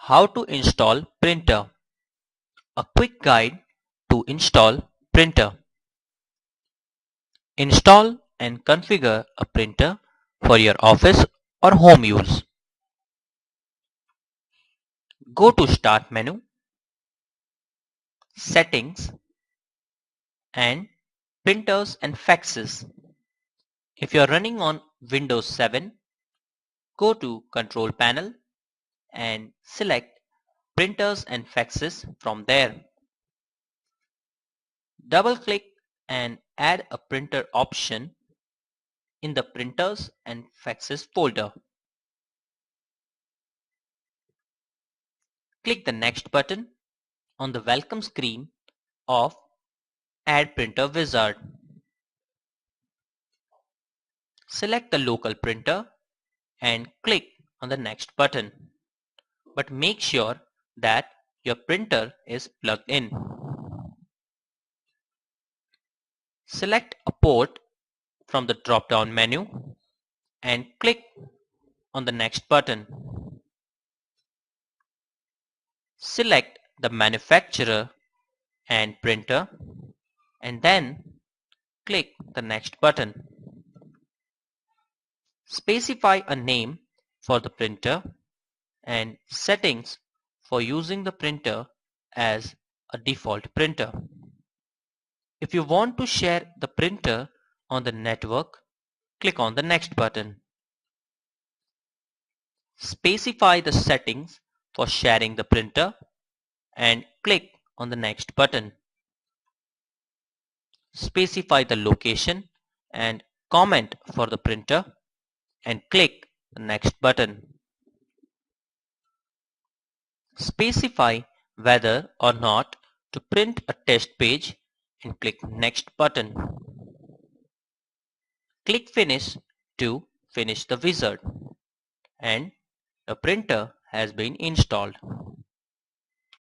How to install printer. A quick guide to install printer. Install and configure a printer for your office or home use. Go to Start menu, Settings and Printers and Faxes. If you are running on Windows 7, go to Control Panel and select Printers and Faxes from there. Double-click and add a printer option in the Printers and Faxes folder. Click the Next button on the welcome screen of Add Printer Wizard. Select the local printer and click on the Next button. But make sure that your printer is plugged in. Select a port from the drop-down menu and click on the Next button. Select the manufacturer and printer and then click the Next button. Specify a name for the printer and settings for using the printer as a default printer. If you want to share the printer on the network, click on the Next button. Specify the settings for sharing the printer and click on the Next button. Specify the location and comment for the printer and click the Next button. Specify whether or not to print a test page and click Next button. Click Finish to finish the wizard and the printer has been installed.